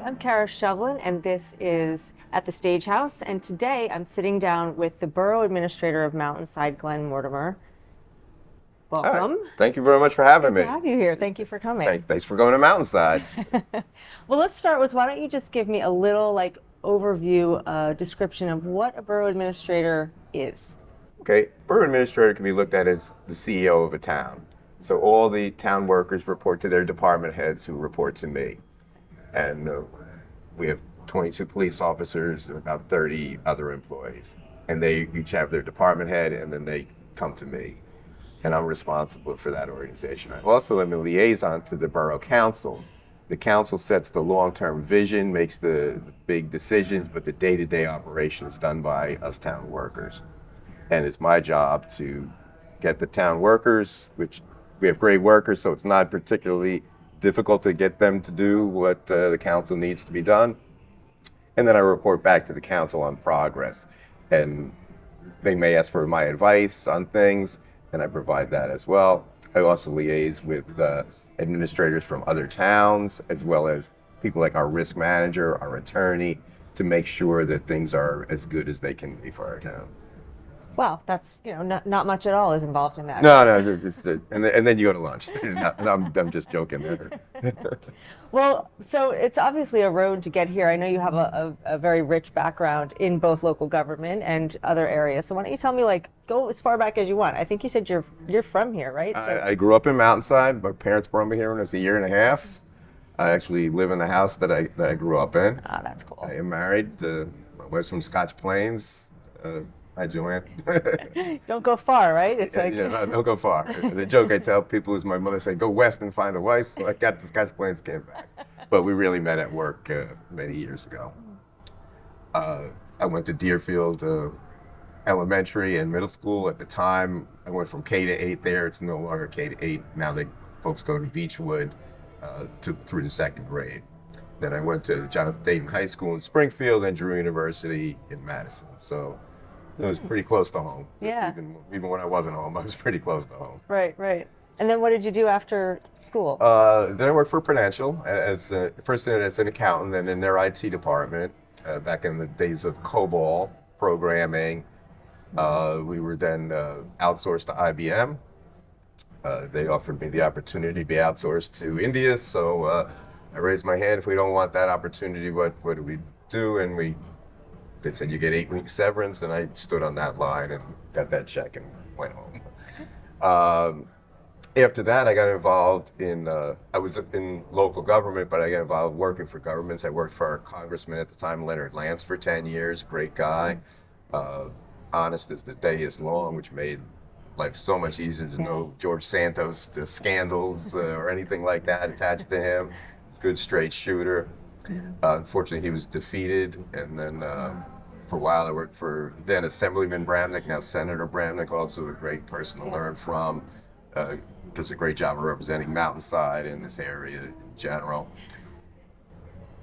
I'm Kara Shevlin, and this is At the Stage House. And today I'm sitting down with the Borough Administrator of Mountainside, Glenn Mortimer. Hi. Welcome. Thank you very much for having Good me. to have you here. Thank you for coming. Thanks for going to Mountainside. Well, let's start with why don't you just give me a little overview, description of what a Borough Administrator is? Okay, Borough Administrator can be looked at as the CEO of a town. So all the town workers report to their department heads who report to me. And we have 22 police officers and about 30 other employees. And they each have their department head, and then they come to me. And I'm responsible for that organization. I also am a liaison to the Borough Council. The council sets the long-term vision, makes the big decisions, but the day-to-day operation is done by us town workers. And it's my job to get the town workers, which we have great workers, so it's not particularly difficult to get them to do what the council needs to be done. And then I report back to the council on progress. And they may ask for my advice on things, and I provide that as well. I also liaise with administrators from other towns, as well as people like our risk manager, our attorney, to make sure that things are as good as they can be for our town. Well, that's, not much at all is involved in that. No, and then you go to lunch. I'm just joking there. Well, so it's obviously a road to get here. I know you have a very rich background in both local government and other areas. So why don't you tell me, go as far back as you want. I think you said you're from here, right? I grew up in Mountainside. My parents brought me here when I was a year and a half. I actually live in the house that I grew up in. Ah, that's cool. I am married. My wife's from Scotch Plains. Hi, Joanne. Don't go far, right? It's no, don't go far. The joke I tell people is my mother said, go west and find a wife. So I got the Scotch Plains, came back. But we really met at work many years ago. I went to Deerfield Elementary and Middle School. At the time, I went from K to 8 there. It's no longer K to 8. Now folks go to Beechwood through the second grade. Then I went to Jonathan Dayton High School in Springfield and Drew University in Madison. So it was pretty close to home. Yeah. Even when I wasn't home, I was pretty close to home. Right. And then what did you do after school? Then I worked for Prudential first as an accountant and in their IT department back in the days of COBOL programming. We were then outsourced to IBM. They offered me the opportunity to be outsourced to India, so I raised my hand. If we don't want that opportunity, what do we do? And they said you get 8 weeks severance, and I stood on that line and got that check and went home. After that, I got involved I was in local government, but I got involved working for governments. I worked for our congressman at the time, Leonard Lance, for 10 years, great guy. Honest as the day is long, which made life so much easier to know George Santos, the scandals or anything like that attached to him. Good straight shooter. Unfortunately, he was defeated, and then for a while I worked for then Assemblyman Bramnick, now Senator Bramnick, also a great person to learn from. Does a great job of representing Mountainside in this area in general.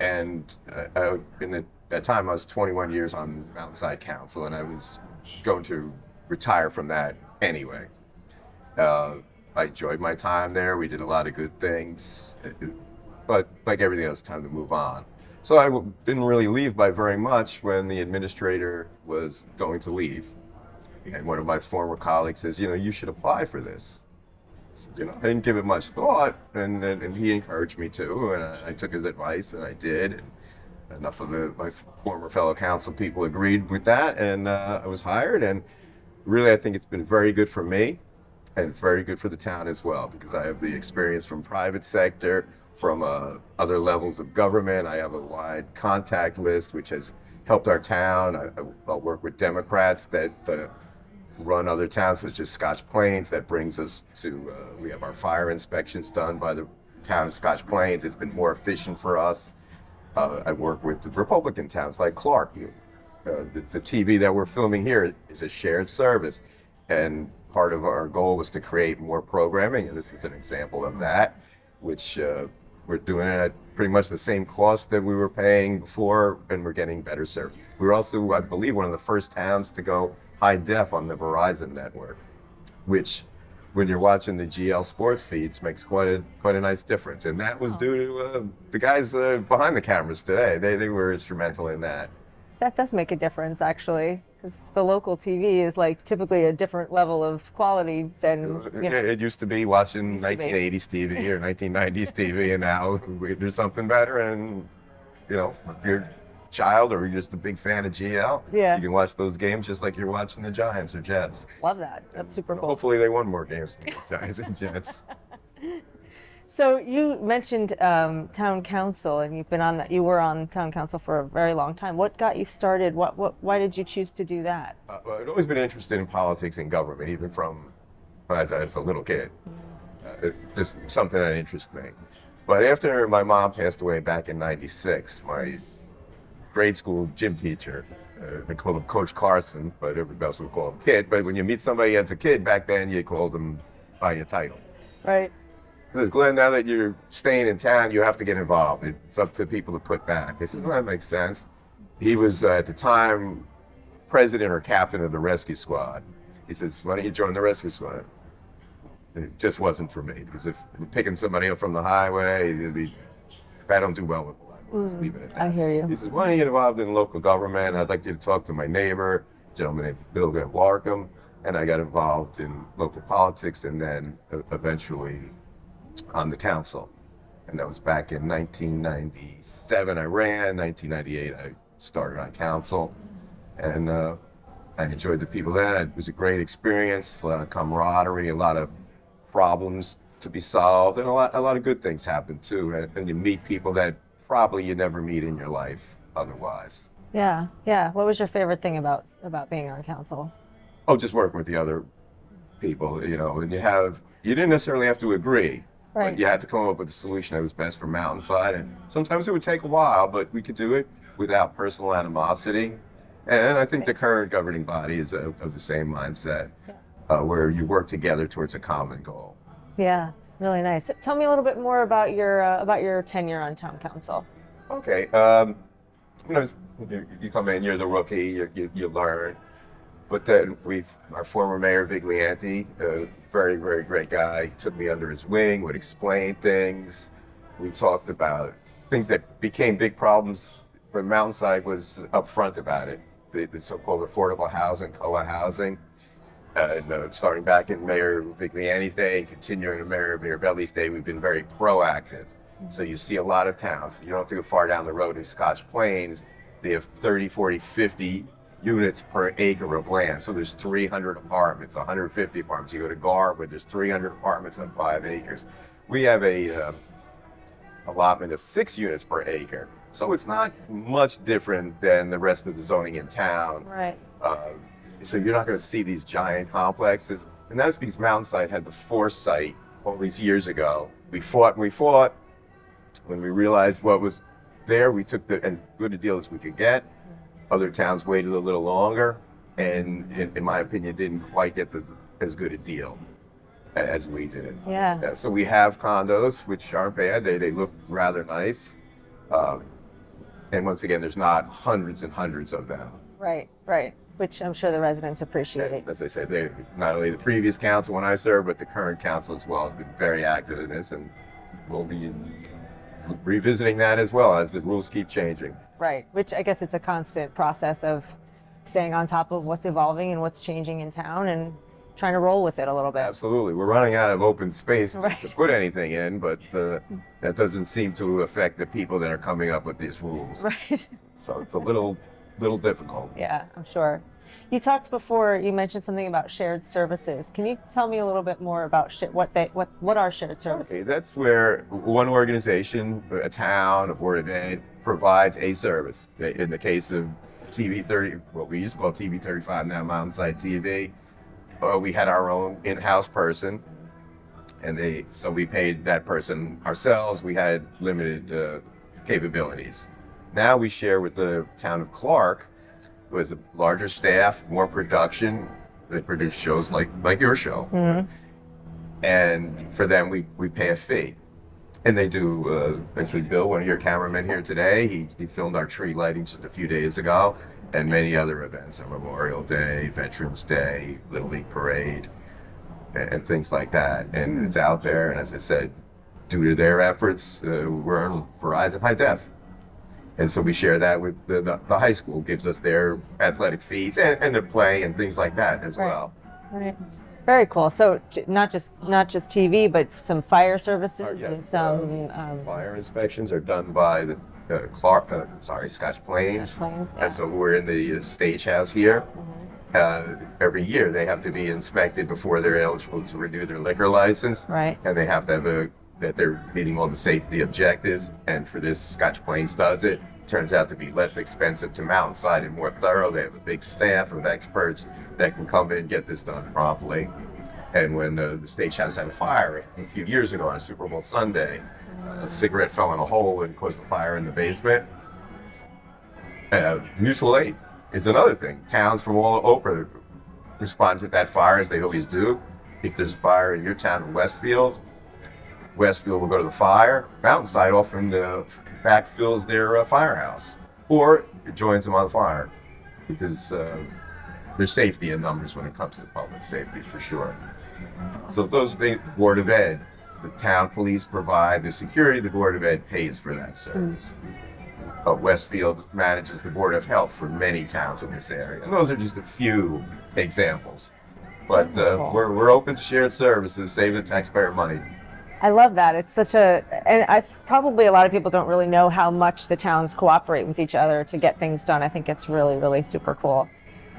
And at that time I was 21 years on Mountainside Council, and I was going to retire from that anyway. I enjoyed my time there. We did a lot of good things. But like everything else, time to move on. So I didn't really leave by very much when the administrator was going to leave. And one of my former colleagues says, you should apply for this. I didn't give it much thought, and he encouraged me to, and I took his advice, and I did. Enough of my former fellow council people agreed with that, and I was hired. And really, I think it's been very good for me and very good for the town as well, because I have the experience from private sector, from other levels of government. I have a wide contact list, which has helped our town. I'll work with Democrats that run other towns, such as Scotch Plains. That brings us to, we have our fire inspections done by the town of Scotch Plains. It's been more efficient for us. I work with the Republican towns like Clark. The TV that we're filming here is a shared service. And part of our goal was to create more programming, and this is an example of that, which we're doing it at pretty much the same cost that we were paying before, and we're getting better service. We were also, I believe, one of the first towns to go high def on the Verizon network, which when you're watching the GL sports feeds makes quite a nice difference. And that was due to the guys behind the cameras today. They were instrumental in that. That does make a difference, actually, because the local TV is like typically a different level of quality than, you know. It used to be watching Used to be. 1980s TV or 1990s TV, and now there's something better. And you know, if you're a child or you're just a big fan of GL, Yeah. you can watch those games just like you're watching the Giants or Jets. Love that. That's super cool. Hopefully, they won more games than the Giants and Jets. So you mentioned town council, and you've been on that. You were on town council for a very long time. What got you started? Why did you choose to do that? Well, I've always been interested in politics and government, even from as a little kid. It's just something that interests me. But after my mom passed away back in '96, my grade school gym teacher, they called him Coach Carson, but everybody else would call him Kid. But when you meet somebody as a kid back then, you called them by your title. Right. He says, Glenn, now that you're staying in town, you have to get involved. It's up to people to put back. I said, well, that makes sense. He was, at the time, president or captain of the rescue squad. He says, why don't you join the rescue squad? It just wasn't for me, because if we're picking somebody up from the highway, I don't do well with life. Let's leave it at that. I hear you. He says, why don't you get involved in local government? I'd like you to talk to my neighbor, a gentleman named Bill Larkham. And I got involved in local politics and then eventually on the council. And that was back in 1997 I ran, 1998 I started on council. And I enjoyed the people there. It was a great experience, a lot of camaraderie, a lot of problems to be solved, and a lot of good things happen too. And you meet people that probably you never meet in your life otherwise. Yeah. Yeah. What was your favorite thing about being on council? Oh, just working with the other people, you know, and you didn't necessarily have to agree. Right. But you had to come up with a solution that was best for Mountainside, and sometimes it would take a while, but we could do it without personal animosity. And I think the current governing body is of the same mindset, where you work together towards a common goal. Yeah. Really nice. Tell me a little bit more about your tenure on town council. Okay, you know, you come in, you're the rookie, you learn. But then our former mayor, Viglianti, a very, very great guy, took me under his wing, would explain things. We talked about things that became big problems, but Mountainside was upfront about it. The so-called affordable housing, COA housing. Starting back in Mayor Viglianti's day and continuing in Mayor Mirabelli's day, we've been very proactive. So you see a lot of towns. You don't have to go far down the road in Scotch Plains. They have 30, 40, 50 units per acre of land. So there's 300 apartments, 150 apartments. You go to Garwood, there's 300 apartments on 5 acres. We have a allotment of 6 units per acre. So it's not much different than the rest of the zoning in town. Right. So you're not going to see these giant complexes. And that's because Mountainside had the foresight all these years ago. We fought. When we realized what was there, we took as good a deal as we could get. Other towns waited a little longer, and in my opinion, didn't quite get as good a deal as we did. Yeah. So we have condos, which aren't bad. They look rather nice. And once again, there's not hundreds and hundreds of them. Right. Right. Which I'm sure the residents appreciate. And as I said, not only the previous council when I served, but the current council as well has been very active in this, and we'll be revisiting that as well as the rules keep changing. Right. Which I guess it's a constant process of staying on top of what's evolving and what's changing in town and trying to roll with it a little bit. Absolutely. We're running out of open space to Right. put anything in, but that doesn't seem to affect the people that are coming up with these rules. Right. So it's a little difficult. Yeah, I'm sure. You talked before, you mentioned something about shared services. Can you tell me a little bit more about what are shared services? Okay, that's where one organization, a town, a board of ed, provides a service. In the case of TV 30, what we used to call TV 35, now Mountainside TV, we had our own in-house person, and so we paid that person ourselves. We had limited capabilities. Now we share with the town of Clark, who has a larger staff, more production. They produce shows like your show. Mm-hmm. And for them, we pay a fee. And they do, actually Bill, one of your cameramen here today, he filmed our tree lighting just a few days ago, and many other events, on Memorial Day, Veterans Day, Little League Parade. and things like that. And it's out there. And as I said, due to their efforts, we're on Verizon High Def. And so we share that with the high school, gives us their athletic feeds and their play and things like that as well. Right. Very cool. So not just TV, but some fire services and Yes, some fire inspections are done by the Scotch Plains. yeah. And so we're in the stage house here. Every year they have to be inspected before they're eligible to renew their liquor license. Right. And they have to have that they're meeting all the safety objectives. And for this, Scotch Plains does it. Turns out to be less expensive to Mountainside and more thorough. They have a big staff of experts that can come in and get this done promptly. And when the stage house had a fire a few years ago on Super Bowl Sunday, a cigarette fell in a hole and caused a fire in the basement. Mutual aid is another thing. Towns from all over respond to that fire as they always do. If there's a fire in your town in Westfield will go to the fire. Mountainside often backfills their firehouse, or it joins them on fire, because there's safety in numbers when it comes to public safety for sure. So those things, Board of Ed, the town police provide the security, the Board of Ed pays for that service. Westfield manages the Board of Health for many towns in this area. And those are just a few examples. But we're open to shared services, save the taxpayer money. I love that. It's such and probably a lot of people don't really know how much the towns cooperate with each other to get things done. I think it's really, really super cool.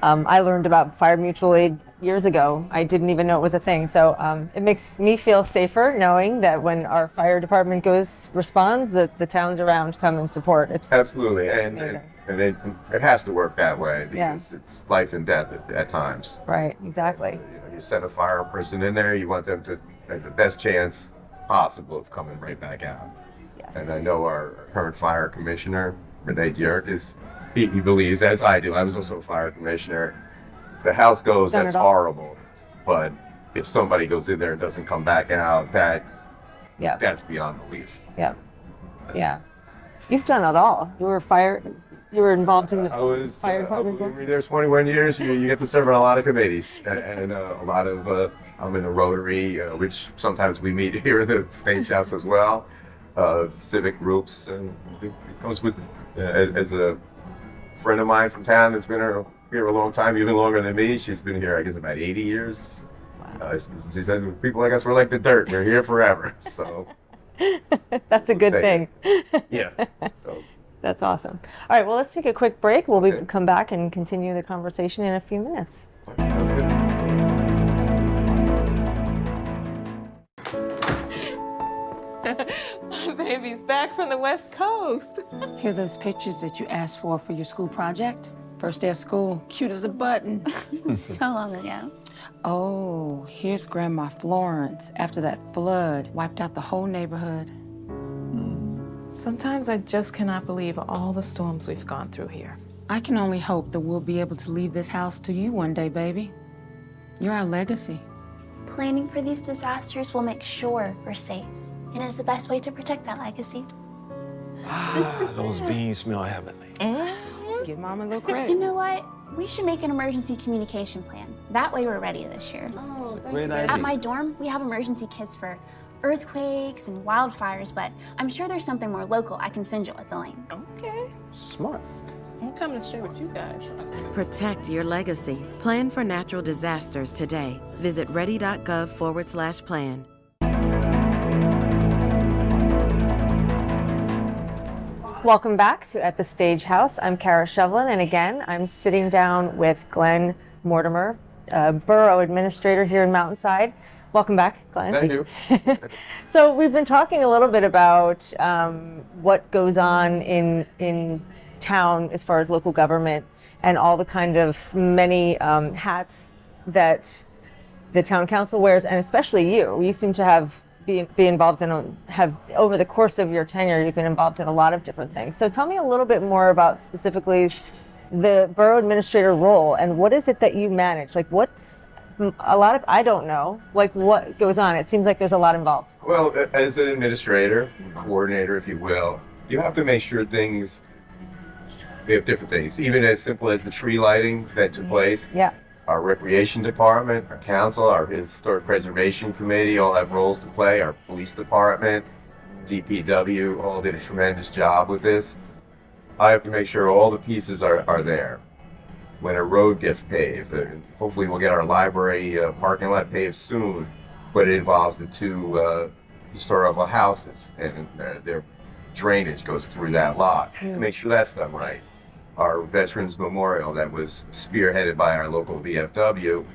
I learned about fire mutual aid years ago. I didn't even know it was a thing. So it makes me feel safer knowing that when our fire department responds, that the towns around come and support. It's absolutely, and it has to work that way because it's life and death at times. Right, exactly. You send a fire person in there, you want them to have the best chance possible of coming right back out. Yes. And I know our current fire commissioner, Renee Dierk, he believes, as I do, I was also a fire commissioner, if the house goes, that's horrible. But if somebody goes in there and doesn't come back out, that's beyond belief. Yeah. Yeah. You've done it all. You were involved in the fire department as well? I was there 21 years. You get to serve on a lot of committees and a lot of, I'm in the Rotary, which sometimes we meet here in the Stage House as well, civic groups. And it comes with, as a friend of mine from town that's been here a long time, even longer than me. She's been here, I guess, about 80 years. Wow. She said, people like us, we're like the dirt. We're here forever. So that's a good thing. Yeah. So. That's awesome. All right, well, let's take a quick break. We'll come back and continue the conversation in a few minutes. Sounds good. My baby's back from the West Coast. Here are those pictures that you asked for your school project? First day of school, cute as a button. So long ago. Oh, here's Grandma Florence after that flood wiped out the whole neighborhood. Sometimes I just cannot believe all the storms we've gone through here. I can only hope that we'll be able to leave this house to you one day, baby. You're our legacy. Planning for these disasters will make sure we're safe, and it's the best way to protect that legacy. Those beans smell heavenly. Give Mama a little credit. You know what? We should make an emergency communication plan. That way we're ready this year. Oh, Great idea. At my dorm, we have emergency kits for earthquakes and wildfires, but I'm sure there's something more local I can send you with the link. Okay, Smart. I'm coming to share with you guys. Protect your legacy. Plan for natural disasters today. Visit ready.gov/plan. Welcome back to At the Stage House. I'm Kara Shevlin, and again, I'm sitting down with Glenn Mortimer, Borough Administrator here in Mountainside. Welcome back, Glenn. Thank you. So we've been talking a little bit about what goes on in town as far as local government and all the kind of many hats that the town council wears, and especially you. You seem to be involved have over the course of your tenure, you've been involved in a lot of different things. So tell me a little bit more about specifically the borough administrator role and what is it that you manage? Like I don't know, like what goes on. It seems like there's a lot involved. Well, as an administrator, coordinator, if you will, you have to make sure we have different things, even as simple as the tree lighting that took place. Yeah. our recreation department, our council, our historic preservation committee all have roles to play. Our police department, DPW all did a tremendous job with this. I have to make sure all the pieces are there. When a road gets paved, hopefully we'll get our library parking lot paved soon, but it involves the two historical houses, and their drainage goes through that lot. Make sure that's done right. Our Veterans Memorial that was spearheaded by our local VFW,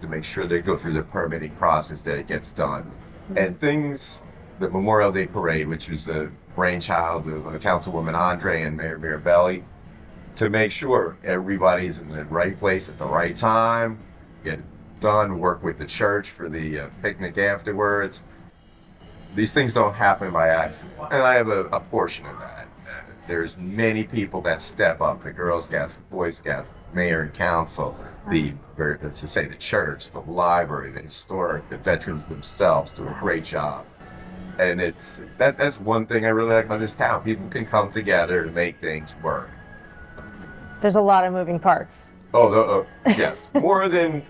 to make sure they go through the permitting process, that it gets done. And things, the Memorial Day Parade, which was the brainchild of Councilwoman Andre and Mayor Mirabelli, to make sure everybody's in the right place at the right time, get it done, work with the church for the picnic afterwards. These things don't happen by accident, and I have a portion of that. There's many people that step up, the Girl Scouts, the Boy Scouts, mayor and council, let's just say the church, the library, the historic, the veterans themselves do a great job. And that's one thing I really like about this town. People can come together to make things work. There's a lot of moving parts. Yes, more than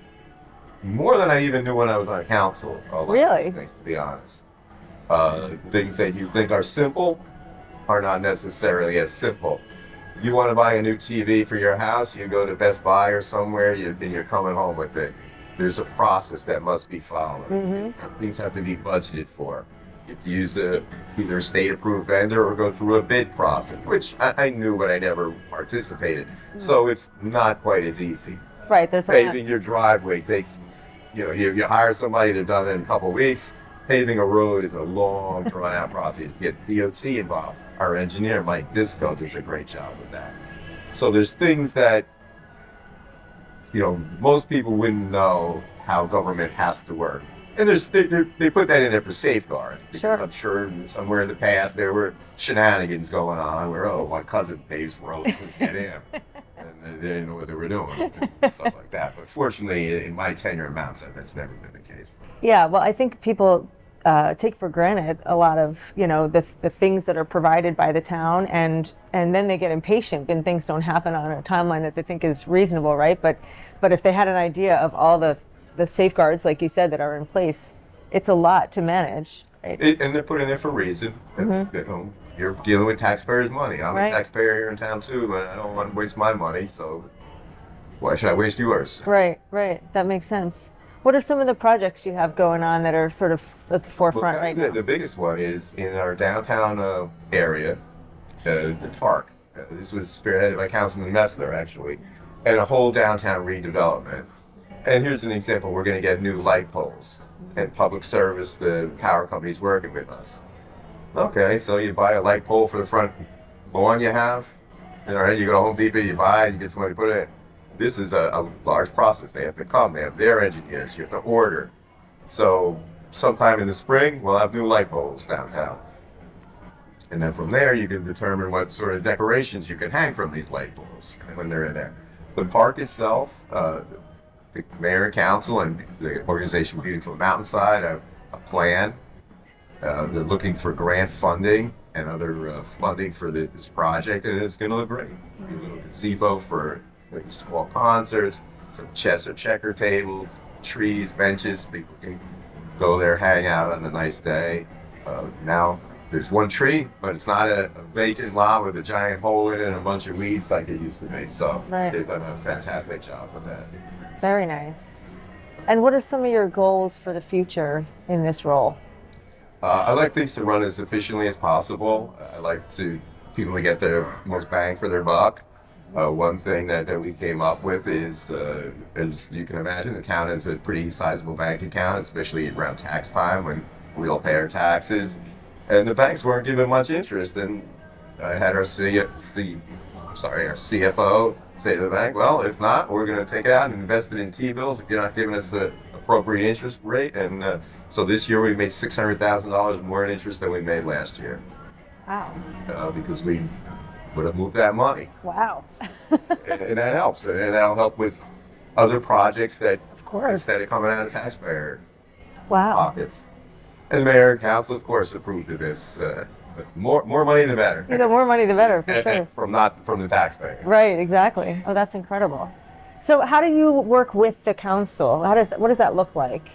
I even knew when I was on council. Really? Things, to be honest. Things that you think are simple are not necessarily as simple. You want to buy a new TV for your house, you go to Best Buy or somewhere, and you're coming home with it. There's a process that must be followed. Things have to be budgeted for. You have to use either a state-approved vendor or go through a bid process, which I knew, but I never participated. So it's not quite as easy. Right, there's Paving your driveway takes, you hire somebody, they're done in a couple of weeks. Paving a road is a long, drawn-out process. You get DOT involved. Our engineer, Mike Disco, does a great job with that. So there's things that, most people wouldn't know how government has to work. And they put that in there for safeguard. Because Sure. I'm sure somewhere in the past there were shenanigans going on where, my cousin paves roads, let's get him. And they didn't know what they were doing, and stuff like that. But fortunately, in my tenure in Mount St. that's never been the case. Yeah, well, I think people take for granted a lot of the things that are provided by the town, and then they get impatient when things don't happen on a timeline that they think is reasonable, right? But if they had an idea of all the safeguards, like you said, that are in place, it's a lot to manage, right? And they're put in there for a reason. You're dealing with taxpayers' money. I'm Right. a taxpayer here in town too, but I don't want to waste my money, so why should I waste yours? Right, that makes sense. What are some of the projects you have going on that are sort of at the forefront right now? The biggest one is in our downtown area, the park. This was spearheaded by Councilman Messler, actually, and a whole downtown redevelopment. And here's an example. We're going to get new light poles, and public service, the power company's working with us. Okay, so you buy a light pole for the front lawn you have, you go to Home Depot, you buy it, you get somebody to put it in. This is a large process. They have to come, they have their engineers, you have to order. So sometime in the spring, we'll have new light poles downtown. And then from there, you can determine what sort of decorations you can hang from these light poles when they're in there. The park itself, the mayor and council and the organization Beautiful Mountainside have a plan. They're looking for grant funding and other funding for this project, and it's going to look great. A little gazebo for small concerts, some chess or checker tables, trees, benches. People can go there, hang out on a nice day. Now there's one tree, but it's not a vacant lot with a giant hole in it and a bunch of weeds like it used to be. So They've done a fantastic job with that. Very nice. And what are some of your goals for the future in this role? I like things to run as efficiently as possible. I like people to get their most bang for their buck. One thing that we came up with is, as you can imagine, the town has a pretty sizable bank account, especially around tax time when we all pay our taxes. And the banks weren't giving much interest. And I had our CFO say to the bank, well, if not, we're going to take it out and invest it in T-bills if you're not giving us the appropriate interest rate. And so this year we made $600,000 more in interest than we made last year. Wow. Because we would have moved that money. Wow. and that helps. And that'll help with other projects that, Of course. instead of coming out of taxpayer Wow. pockets. And the mayor and council, of course, approved of this. More money, the better. The more money, the better, for sure. From the taxpayer. Right, exactly. Oh, that's incredible. So how do you work with the council? What does that look like?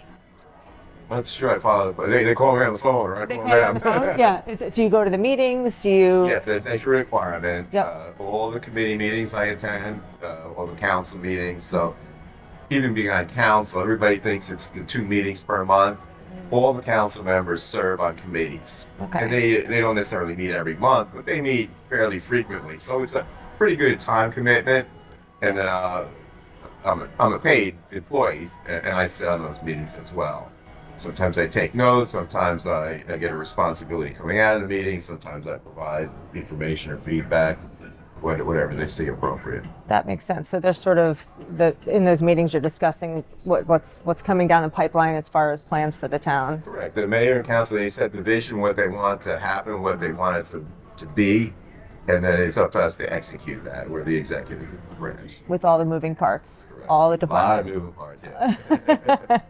I'm not sure I follow, but they call me on the phone, right? They call you on the phone? Yeah. Do you go to the meetings? Do you? Yes, that's a requirement. Yep. All the committee meetings I attend, all the council meetings. So even being on council, everybody thinks it's the 2 meetings per month. All the council members serve on committees. Okay. And they don't necessarily meet every month, but they meet fairly frequently. So it's a pretty good time commitment. And then I'm a paid employee, and I sit on those meetings as well. Sometimes I take notes, sometimes I get a responsibility coming out of the meeting, sometimes I provide information or feedback, whatever they see appropriate. That makes sense. So there's sort of in those meetings you're discussing what's coming down the pipeline as far as plans for the town. Correct. The mayor and council, they set the vision, what they want to happen, what they want it to be, and then it's up to us to execute that. We're the executive branch. With all the moving parts, all the A lot of departments. moving parts, yes.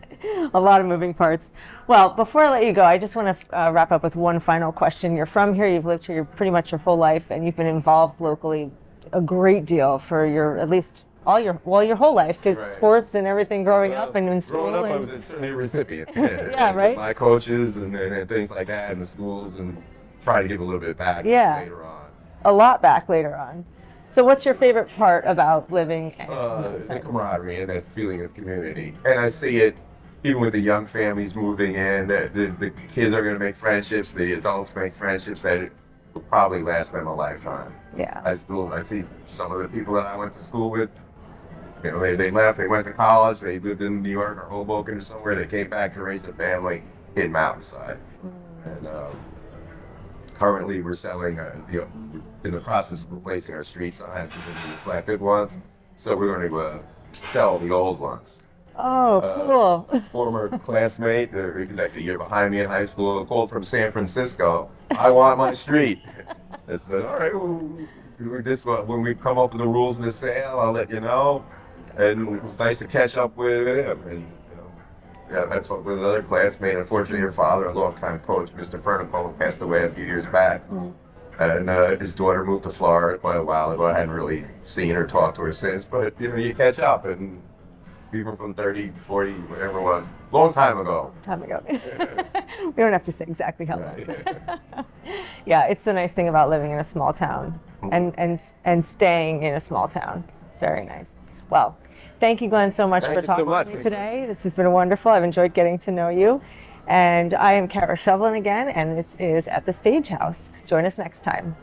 A lot of moving parts. Well, before I let you go, I just want to wrap up with one final question. You're from here, you've lived here pretty much your whole life, and you've been involved locally a great deal for at least your whole life, because Right. sports and everything growing up and in school. Growing up, I and- was certainly a recipient. Yeah, right? My coaches and things like that in the schools, and try to give a little bit back Yeah. later on. a lot back later on. So what's your favorite part about living in The camaraderie and that feeling of community. And I see it even with the young families moving in, the kids are going to make friendships, the adults make friendships that will probably last them a lifetime. Yeah. I see some of the people that I went to school with, you know, they left, they went to college, they lived in New York or Hoboken or somewhere, they came back to raise a family in Mountainside. And currently we're selling, in the process of replacing our street signs with the reflective ones. So we're going to sell the old ones. Oh, cool. Former classmate, like a year behind me in high school, called from San Francisco. I want my street. I said, all right, when we come up with the rules of the sale, I'll let you know. And it was nice to catch up with him. And that's what with another classmate. Unfortunately, her father, a longtime coach, Mr. Fernico, passed away a few years back. And his daughter moved to Florida quite a while ago. I hadn't really seen her, talked to her since, but you catch up, and people from 30, 40, whatever it was, long time ago. Time ago. We don't have to say exactly how long. Right. Yeah, it's the nice thing about living in a small town and staying in a small town. It's very nice. Well, thank you, Glenn, so much Thank for you so talking much. with me today. This has been wonderful. I've enjoyed getting to know you. And I am Kara Shovelin again, and this is At the Stage House. Join us next time.